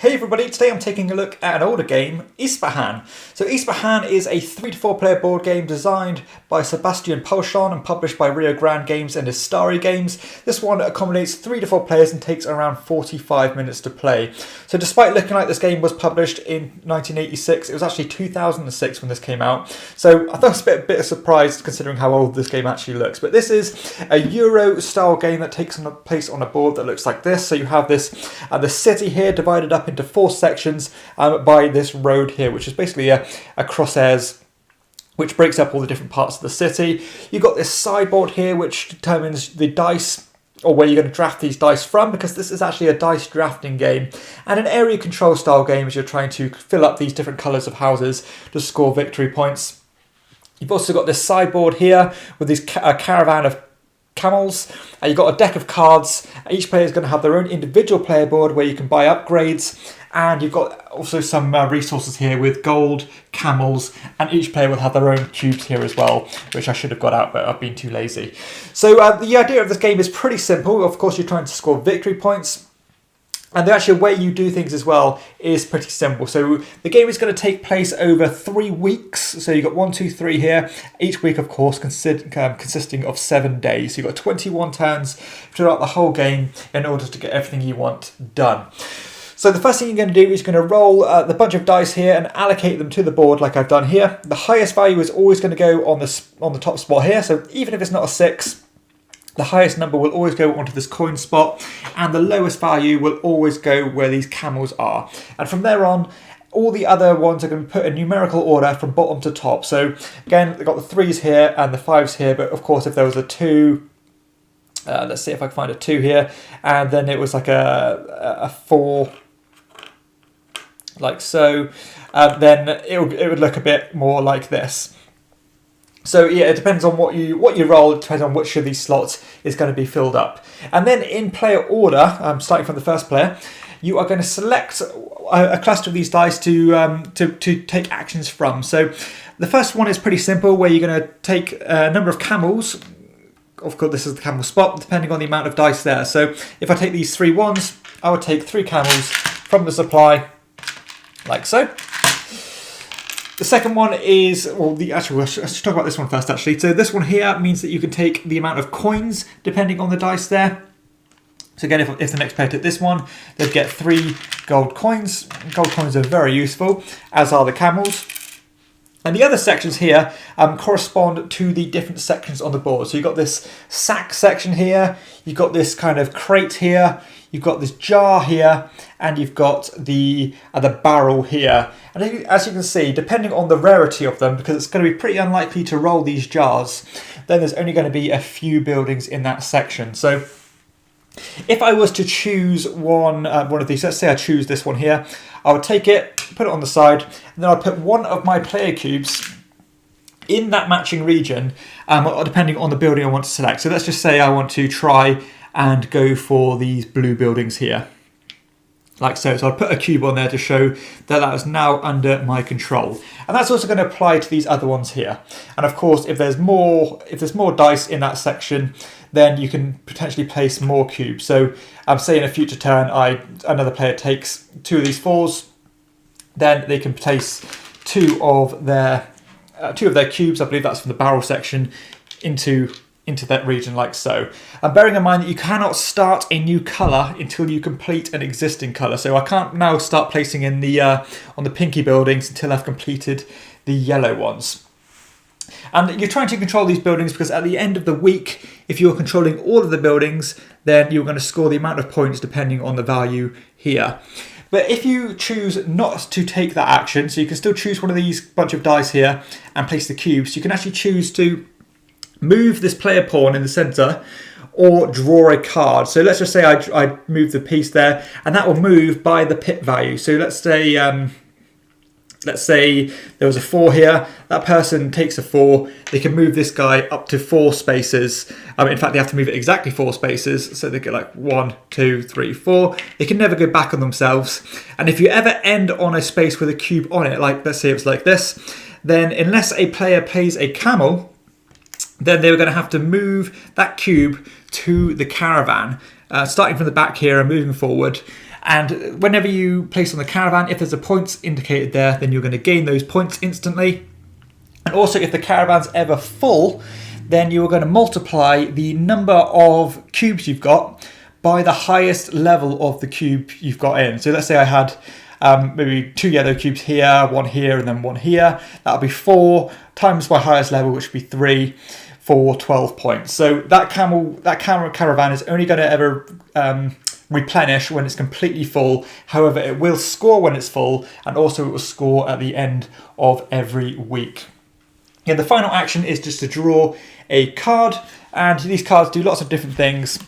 Hey everybody, today I'm taking a look at an older game, Yspahan. So Yspahan is a 3 to 4 player board game designed by Sebastian Pulchon and published by Rio Grande Games and Istari Games. This one accommodates 3 to 4 players and takes around 45 minutes to play. So despite looking like this game was published in 1986, it was actually 2006 when this came out. So I thought it was a bit surprised considering how old this game actually looks. But this is a Euro style game that takes place on a board that looks like this. So you have this the city here divided up into 4 sections by this road here, which is basically a crosshairs which breaks up all the different parts of the city. You've got this sideboard here which determines the dice or where you're going to draft these dice from, because this is actually a dice drafting game, and an area control style game as you're trying to fill up these different colours of houses to score victory points. You've also got this sideboard here with this caravan of camels. You've got a deck of cards. Each player is going to have their own individual player board where you can buy upgrades, and you've got also some resources here with gold, camels, and each player will have their own cubes here as well, which I should have got out, but I've been too lazy. So the idea of this game is pretty simple. Of course, you're trying to score victory points, and the actual way you do things as well is pretty simple. So the game is going to take place over 3 weeks. So you've got 1, 2, 3 here. Each week, of course, consisting of 7 days. So you've got 21 turns throughout the whole game in order to get everything you want done. So the first thing you're going to do is you're going to roll the bunch of dice here and allocate them to the board like I've done here. The highest value is always going to go on the top spot here. So even if it's not a 6, the highest number will always go onto this coin spot, and the lowest value will always go where these camels are. And from there on, all the other ones are going to put in numerical order from bottom to top. So again, they've got the 3s here and the 5s here, but of course if there was a 2, let's see if I can find a 2 here, and then it was like a 4, like so, then it would look a bit more like this. So yeah, it depends on what you roll. It depends on which of these slots is going to be filled up. And then in player order, starting from the first player, you are going to select a cluster of these dice to take actions from. So the first one is pretty simple, where you're going to take a number of camels. Of course, this is the camel spot, depending on the amount of dice there. So if I take these 3 ones, I would take 3 camels from the supply, like so. The second one is, let's talk about this one first actually. So this one here means that you can take the amount of coins depending on the dice there. So again, if the next player took this one, they'd get 3 gold coins. Gold coins are very useful, as are the camels. And the other sections here correspond to the different sections on the board. So you've got this sack section here, you've got this kind of crate here, you've got this jar here, and you've got the barrel here. And as you can see, depending on the rarity of them, because it's going to be pretty unlikely to roll these jars, then there's only going to be a few buildings in that section. So if I was to choose one of these, let's say I choose this one here, I would take it, put it on the side, and then I'd put one of my player cubes in that matching region, depending on the building I want to select. So let's just say I want to try and go for these blue buildings here, like so. So I'll put a cube on there to show that is now under my control. And that's also going to apply to these other ones here. And of course, if there's more dice in that section, then you can potentially place more cubes. So say in a future turn, another player takes 2 of these 4s, then they can place 2 of their cubes, I believe that's from the barrel section, into that region like so. And bearing in mind that you cannot start a new colour until you complete an existing colour. So I can't now start placing in the on the pinky buildings until I've completed the yellow ones. And you're trying to control these buildings because at the end of the week, if you're controlling all of the buildings, then you're going to score the amount of points depending on the value here. But if you choose not to take that action, so you can still choose one of these bunch of dice here and place the cubes, you can actually choose to move this player pawn in the centre or draw a card. So let's just say I move the piece there, and that will move by the pit value. So let's say there was a 4 here, that person takes a 4, they can move this guy up to 4 spaces. In fact, they have to move it exactly 4 spaces, so they get like 1, 2, 3, 4. They can never go back on themselves. And if you ever end on a space with a cube on it, like let's say it's like this, then unless a player plays a camel, then they were going to have to move that cube to the caravan, starting from the back here and moving forward. And whenever you place on the caravan, if there's a points indicated there, then you're going to gain those points instantly. And also, if the caravan's ever full, then you are going to multiply the number of cubes you've got by the highest level of the cube you've got in. So let's say I had maybe 2 yellow cubes here, 1 here, and then 1 here. That'll be 4 times my highest level, which would be 3 for 12 points. So that caravan is only going to ever replenish when it's completely full. However, it will score when it's full, and also it will score at the end of every week. And the final action is just to draw a card, and these cards do lots of different things,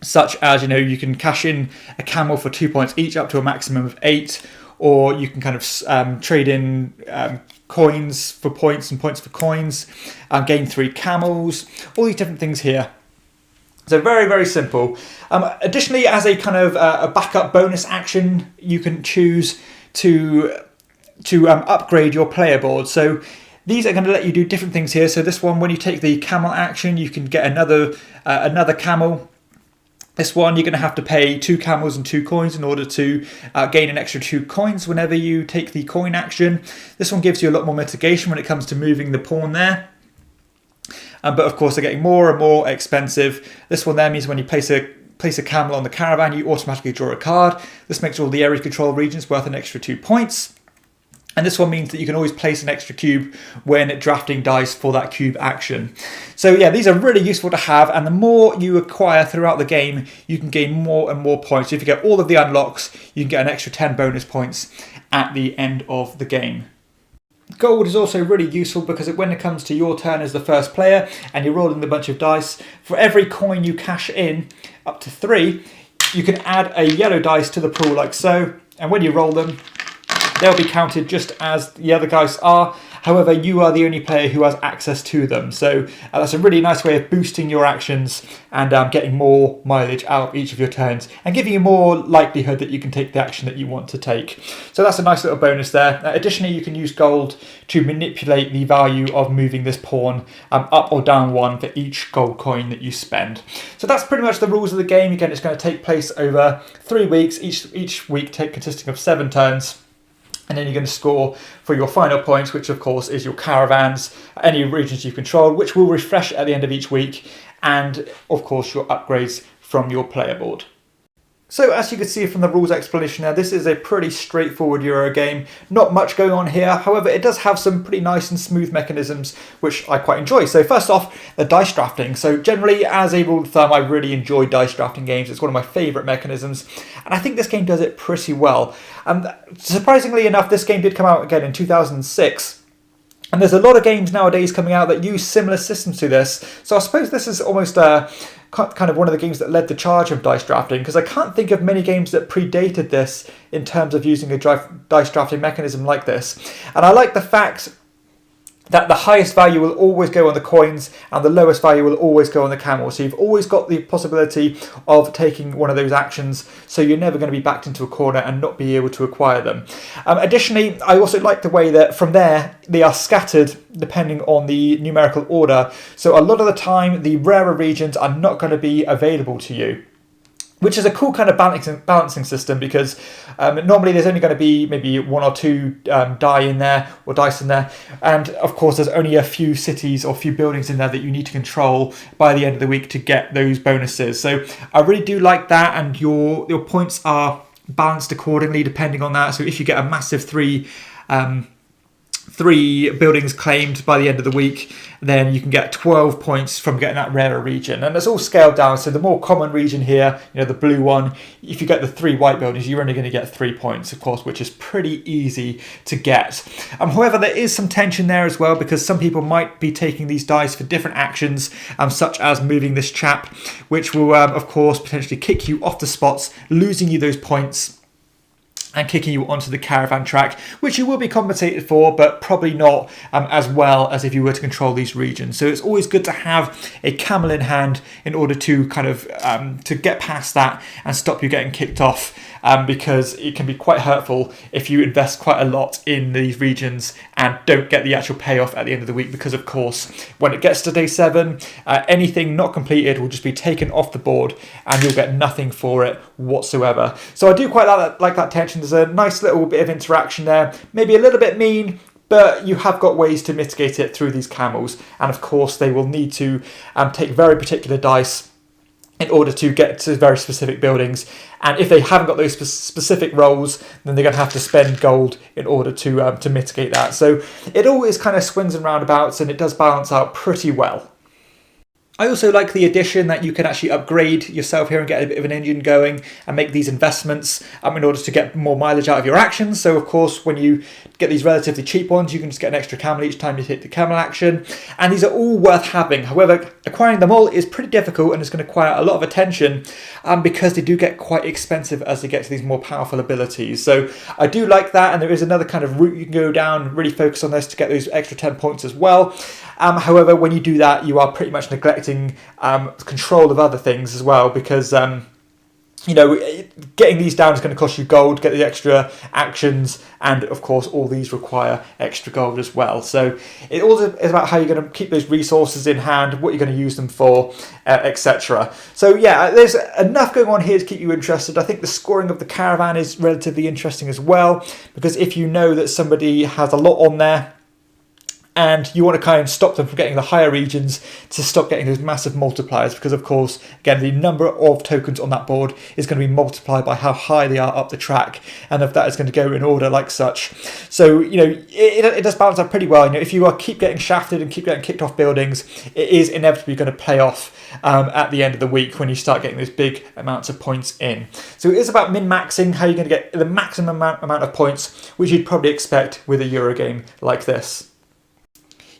such as, you can cash in a camel for 2 points each up to a maximum of 8, or you can kind of trade in coins for points and points for coins, gain 3 camels, all these different things here. So very, very simple. Additionally, as a kind of a backup bonus action, you can choose to upgrade your player board. So these are going to let you do different things here. So this one, when you take the camel action, you can get another camel. This one, you're going to have to pay 2 camels and 2 coins in order to gain an extra 2 coins whenever you take the coin action. This one gives you a lot more mitigation when it comes to moving the pawn there. But of course, they're getting more and more expensive. This one there means when you place a camel on the caravan, you automatically draw a card. This makes all the area control regions worth an extra 2 points. And this one means that you can always place an extra cube when drafting dice for that cube action. So yeah, these are really useful to have, and the more you acquire throughout the game, you can gain more and more points. So if you get all of the unlocks, you can get an extra 10 bonus points at the end of the game. Gold is also really useful because when it comes to your turn as the first player and you're rolling a bunch of dice, for every coin you cash in, up to 3, you can add a yellow dice to the pool like so, and when you roll them, they'll be counted just as the other guys are. However, you are the only player who has access to them. So that's a really nice way of boosting your actions and getting more mileage out of each of your turns and giving you more likelihood that you can take the action that you want to take. So that's a nice little bonus there. Additionally, you can use gold to manipulate the value of moving this pawn up or down 1 for each gold coin that you spend. So that's pretty much the rules of the game. Again, it's going to take place over 3 weeks, each week consisting of 7 turns. And then you're going to score for your final points, which of course is your caravans, any regions you control, which will refresh at the end of each week, and of course your upgrades from your player board. So as you can see from the rules explanation there, this is a pretty straightforward Euro game. Not much going on here, however it does have some pretty nice and smooth mechanisms which I quite enjoy. So first off, the dice drafting. So generally, as a rule of thumb, I really enjoy dice drafting games. It's one of my favourite mechanisms, and I think this game does it pretty well. Surprisingly enough, this game did come out again in 2006. And there's a lot of games nowadays coming out that use similar systems to this. So I suppose this is almost kind of one of the games that led the charge of dice drafting, because I can't think of many games that predated this in terms of using a dice drafting mechanism like this. And I like the fact that the highest value will always go on the coins and the lowest value will always go on the camel. So you've always got the possibility of taking one of those actions, so you're never going to be backed into a corner and not be able to acquire them. Additionally, I also like the way that from there they are scattered depending on the numerical order. So a lot of the time the rarer regions are not going to be available to you, which is a cool kind of balancing system, because normally there's only going to be maybe 1 or 2 dice in there, and of course there's only a few cities or few buildings in there that you need to control by the end of the week to get those bonuses. So I really do like that, and your points are balanced accordingly depending on that. So if you get a massive 3 buildings claimed by the end of the week, then you can get 12 points from getting that rarer region, and it's all scaled down. So the more common region here, the blue one, if you get the 3 white buildings, you're only going to get 3 points, of course, which is pretty easy to get. However, there is some tension there as well, because some people might be taking these dice for different actions, such as moving this chap, which will of course potentially kick you off the spots, losing you those points and kicking you onto the caravan track, which you will be compensated for, but probably not as well as if you were to control these regions. So it's always good to have a camel in hand in order to kind of to get past that and stop you getting kicked off because it can be quite hurtful if you invest quite a lot in these regions and don't get the actual payoff at the end of the week, because of course when it gets to day 7, anything not completed will just be taken off the board and you'll get nothing for it whatsoever. So I do quite like that tension. There's a nice little bit of interaction there, maybe a little bit mean, but you have got ways to mitigate it through these camels, and of course they will need to take very particular dice in order to get to very specific buildings, and if they haven't got those specific rolls, then they're going to have to spend gold in order to mitigate that. So it always kind of swings and roundabouts, and it does balance out pretty well. I also like the addition that you can actually upgrade yourself here and get a bit of an engine going and make these investments in order to get more mileage out of your actions. So of course, when you get these relatively cheap ones, you can just get an extra camel each time you hit the camel action. And these are all worth having. However, acquiring them all is pretty difficult and it's going to require a lot of attention because they do get quite expensive as they get to these more powerful abilities. So I do like that, and there is another kind of route you can go down, really focus on this to get those extra 10 points as well. However, when you do that, you are pretty much neglecting control of other things as well, because getting these down is going to cost you gold, get the extra actions, and of course all these require extra gold as well. So it all is about how you're going to keep those resources in hand, what you're going to use them for, etc. So yeah, there's enough going on here to keep you interested. I think the scoring of the caravan is relatively interesting as well, because if you know that somebody has a lot on there, and you want to kind of stop them from getting the higher regions to stop getting those massive multipliers, because of course, again, the number of tokens on that board is going to be multiplied by how high they are up the track, and if that is going to go in order like such. So, it does balance out pretty well. If you keep getting shafted and keep getting kicked off buildings, it is inevitably going to pay off at the end of the week when you start getting those big amounts of points in. So it is about min-maxing, how you're going to get the maximum amount of points, which you'd probably expect with a Euro game like this.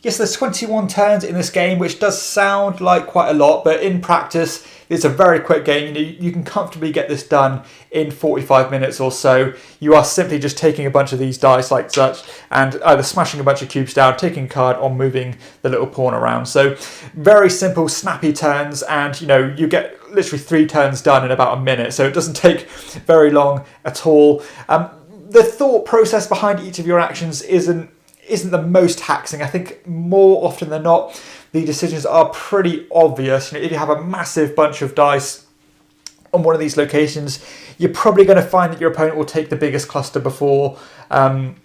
Yes, there's 21 turns in this game, which does sound like quite a lot, but in practice, it's a very quick game. You can comfortably get this done in 45 minutes or so. You are simply just taking a bunch of these dice like such and either smashing a bunch of cubes down, taking a card, or moving the little pawn around. So very simple, snappy turns, and you get literally 3 turns done in about a minute. So it doesn't take very long at all. The thought process behind each of your actions isn't the most taxing. I think more often than not, the decisions are pretty obvious. If you have a massive bunch of dice on one of these locations, you're probably going to find that your opponent will take the biggest cluster before the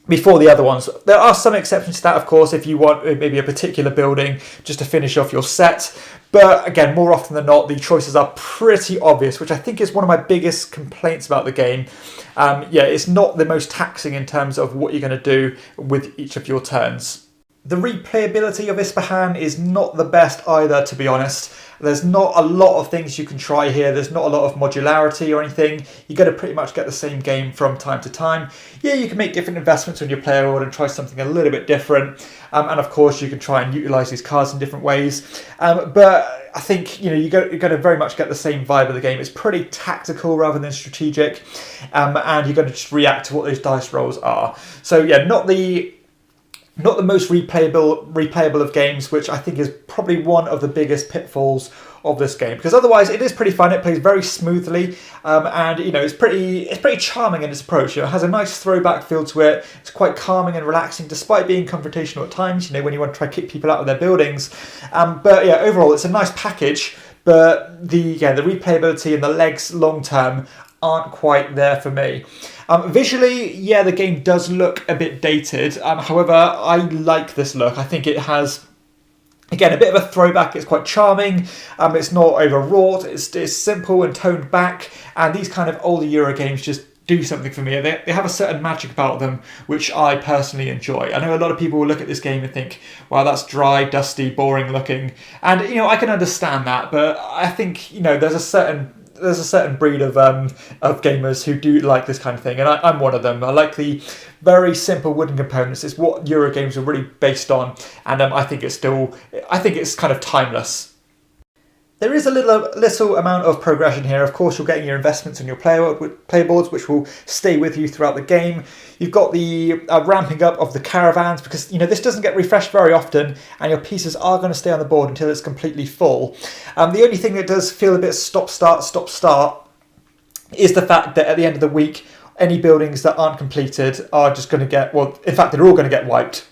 other ones. There are some exceptions to that, of course, if you want maybe a particular building just to finish off your set. But again, more often than not, the choices are pretty obvious, which I think is one of my biggest complaints about the game. It's not the most taxing in terms of what you're going to do with each of your turns. The replayability of Yspahan is not the best either, to be honest. There's not a lot of things you can try here. There's not a lot of modularity or anything. You're going to pretty much get the same game from time to time. Yeah, you can make different investments on your player order and try something a little bit different. And of course, you can try and utilise these cards in different ways. But I think you're going to very much get the same vibe of the game. It's pretty tactical rather than strategic. And you're going to just react to what those dice rolls are. So yeah, not the most replayable of games, which I think is probably one of the biggest pitfalls of this game, because otherwise it is pretty fun. It plays very smoothly, and it's pretty charming in its approach. It has a nice throwback feel to it. It's quite calming and relaxing, despite being confrontational at times. When you want to try to kick people out of their buildings. But yeah, overall it's a nice package. But the replayability and the legs long term aren't quite there for me. Visually, yeah, the game does look a bit dated. However, I like this look. I think it has, again, a bit of a throwback. It's quite charming. It's not overwrought. It's simple and toned back. And these kind of older Euro games just do something for me. They have a certain magic about them, which I personally enjoy. I know a lot of people will look at this game and think, wow, that's dry, dusty, boring looking. And, I can understand that. But I think, there's a certain breed of gamers who do like this kind of thing, and I'm one of them. I like the very simple wooden components. It's what Euro games are really based on, and I think it's kind of timeless. There is a little amount of progression here. Of course, you're getting your investments on your player boards, which will stay with you throughout the game. You've got the ramping up of the caravans, because this doesn't get refreshed very often, and your pieces are going to stay on the board until it's completely full. The only thing that does feel a bit stop-start is the fact that at the end of the week, any buildings that aren't completed are just going to get, well, in fact, they're all going to get wiped.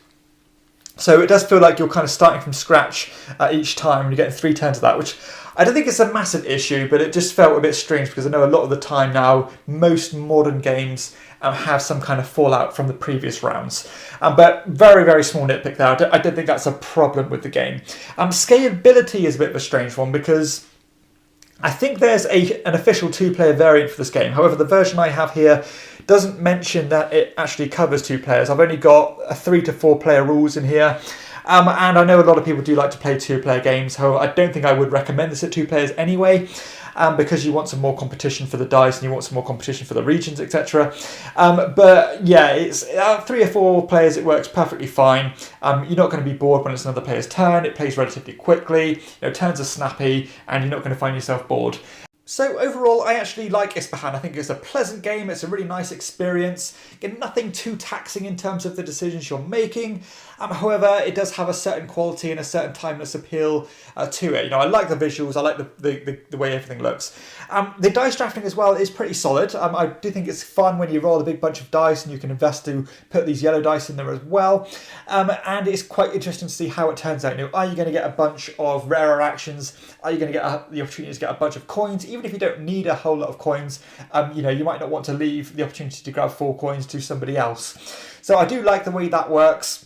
So it does feel like you're kind of starting from scratch each time, and you're getting 3 turns of that, which I don't think it's a massive issue, but it just felt a bit strange because I know a lot of the time now, most modern games have some kind of fallout from the previous rounds. But very, very small nitpick there. I don't think that's a problem with the game. Scalability is a bit of a strange one because I think there's an official 2-player variant for this game. However, the version I have here doesn't mention that it actually covers 2 players. I've only got a 3 to 4 player rules in here. And I know a lot of people do like to play 2-player games. However, I don't think I would recommend this at 2 players anyway, because you want some more competition for the dice and you want some more competition for the regions, etc. But yeah, it's 3 or 4 players, it works perfectly fine. You're not going to be bored when it's another player's turn. It plays relatively quickly. Turns are snappy, and you're not going to find yourself bored. So overall, I actually like Yspahan. I think it's a pleasant game. It's a really nice experience. Again, nothing too taxing in terms of the decisions you're making. However, it does have a certain quality and a certain timeless appeal to it. I like the visuals. I like the way everything looks. The dice drafting as well is pretty solid. I do think it's fun when you roll a big bunch of dice and you can invest to put these yellow dice in there as well. And it's quite interesting to see how it turns out. Are you going to get a bunch of rarer actions? Are you going to get the opportunity to get a bunch of coins? Even if you don't need a whole lot of coins, you might not want to leave the opportunity to grab 4 coins to somebody else. So I do like the way that works.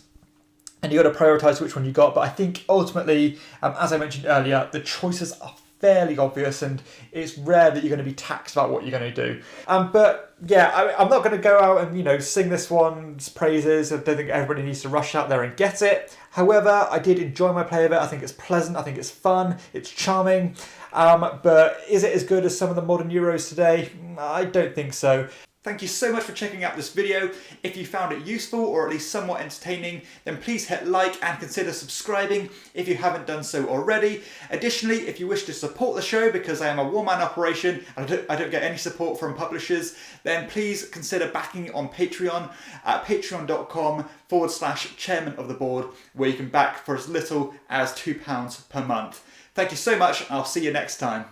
And you've got to prioritise which one you got. But I think ultimately, as I mentioned earlier, the choices are fairly obvious and it's rare that you're going to be taxed about what you're going to do. But yeah, I'm not going to go out and, sing this one's praises. I don't think everybody needs to rush out there and get it. However, I did enjoy my play of it. I think it's pleasant. I think it's fun. It's charming. But is it as good as some of the modern Euros today? I don't think so. Thank you so much for checking out this video. If you found it useful or at least somewhat entertaining, then please hit like and consider subscribing if you haven't done so already. Additionally, if you wish to support the show, because I am a one-man operation and I don't get any support from publishers, then please consider backing on Patreon at patreon.com/chairman of the board, where you can back for as little as £2 per month. Thank you so much, and I'll see you next time.